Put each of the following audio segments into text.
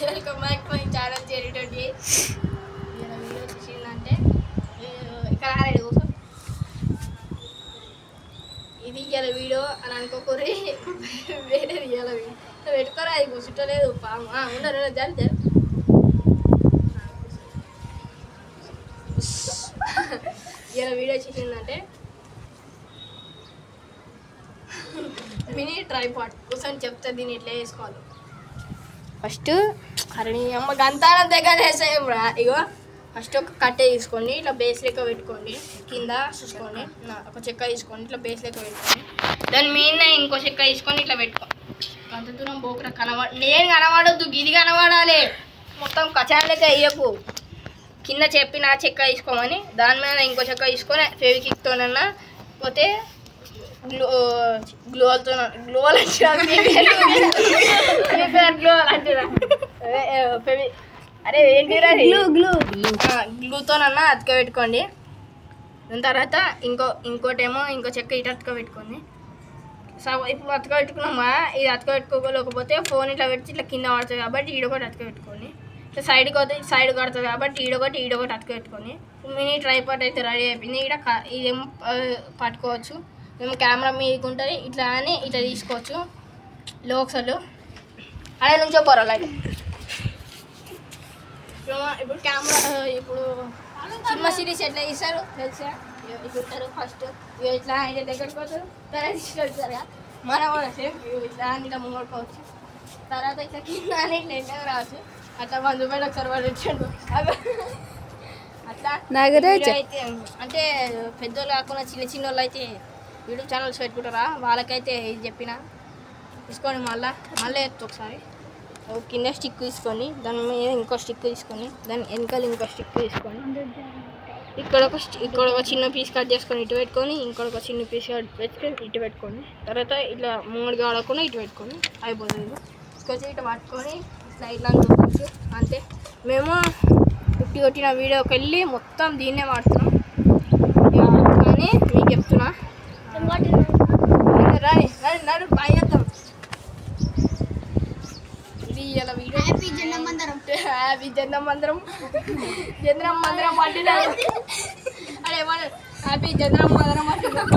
Welcome back to my channel చేరిటోటి. ఇలా video చేసిందంటే ఇక్కడ ఆరేడు కోసం ఇది ఇయ్యాల వీడియో అని అనుకోకూరి వేరే ఇయ్యాల వీడియో పెట్టుకోరా. అది కూర్చుంటలేదు పాము ఉండరు జరి జరి ఇలా వీడియో చేసిందంటే మినీ ట్రైపాడ్ కూర్చొని చెప్తే దీన్ని ఇట్లా వేసుకోవాలి. ఫస్ట్ అరే నీ అమ్మ గంతాన దగ్గర వేసాయి రా. ఇగో ఫస్ట్ ఒక కట్టె తీసుకోండి, ఇట్లా బేస్ లెక్క పెట్టుకోండి. కింద చూసుకోండి ఒక చెక్క తీసుకోండి, ఇట్లా బేస్ లెక్క పెట్టుకోండి. దాని మీద ఇంకో చెక్క తీసుకొని ఇట్లా పెట్టుకోండి. అంత దూరం బోకురా నేను కనబడొద్దు, గిది కనబడాలి. మొత్తం కచాన్ లెక్క వేయకు. కింద చెప్పిన చెక్క తీసుకోమని దాని మీద ఇంకో చెక్క తీసుకొని ఫెవికిక్తోనన్నా పోతే గ్లోతో గ్లోవల్ అరే ఏంటిరా గ్లూతోనన్నా అతక పెట్టుకోండి. దాని తర్వాత ఇంకోటేమో ఇంకో చెక్క ఇటు అతక పెట్టుకోండి. ఇప్పుడు అతక పెట్టుకున్నామా, ఇది అతక పెట్టుకోలేకపోతే ఫోన్ ఇట్లా పెట్టి ఇట్లా కింద పడుతుంది కాబట్టి ఈడొకటి అతక పెట్టుకోండి. ఇట్లా సైడ్కి పోతే సైడ్ కడుతుంది కాబట్టి ఈడొకటి అతక పెట్టుకోండి. మినీ ట్రైపాడ్ అయితే రెడీ అయిపోయింది. ఇక్కడ ఇదేమో పట్టుకోవచ్చు, మేము కెమెరా మీదకి ఉంటుంది. ఇట్లా అని ఇట్లా తీసుకోవచ్చు. లోక్సలు అదే నుంచో పోరాలి. ఇప్పుడు కెమెరా ఇప్పుడు సినిమా సిరీస్ ఎట్లా తీస్తారు తెలుసా? ఇస్తారు ఫస్ట్ ఇట్లా ఆయన దగ్గరికి పోతారు, తర్వాత తీసుకెళ్తారు. మనం కూడా సేమ్ ఇట్లా ఇట్లా ముంగడుకోవచ్చు. తర్వాత ఇట్లా కింద అని ఇట్లా ఎండగా రావచ్చు. అట్లా 100 రూపాయలు ఒకసారి వాడు వచ్చాడు. అట్లా అయితే అంటే పెద్దోళ్ళు కాకుండా చిన్న వాళ్ళు అయితే యూట్యూబ్ ఛానల్స్ పెట్టుకుంటారా, వాళ్ళకైతే ఇది చెప్పిన తీసుకోండి. మళ్ళీ ఎత్తు ఒకసారి కింద స్టిక్ తీసుకొని దాని మీద ఇంకో స్టిక్ తీసుకొని దాని వెనకాల ఇంకో స్టిక్ తీసుకొని ఇక్కడ ఒక చిన్న పీస్ కట్ చేసుకొని ఇటు పెట్టుకొని ఇంకొక చిన్న పీస్ పెట్టుకొని ఇటు పెట్టుకోండి. తర్వాత ఇట్లా మూడుగా ఆడకుండా ఇటు పెట్టుకొని అయిపోతుంది. తీసుకొచ్చి ఇటు పట్టుకొని ఇట్లా అనుకోవచ్చు. అంతే. మేము కొట్టిన వీడియోకి వెళ్ళి మొత్తం దీన్నే వాడుతున్నాం కానీ మీకు చెప్తున్నా భయత్తం. ఇది ఇలా వీడియో హ్యాపీ జన్మందరం పట్టినారు. అరే వాళ్ళు హ్యాపీ జన్మందరం పట్టినారు.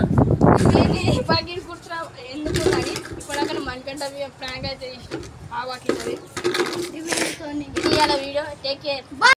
పగిరి కూర్చున్నా ఎందుకు అని ఇప్పుడు అక్కడ మనకంటే ప్రాంక్ అయితే ఇష్టం ఆ వాటిది. ఇది ఇలా వీడియో టేక్ కేర్.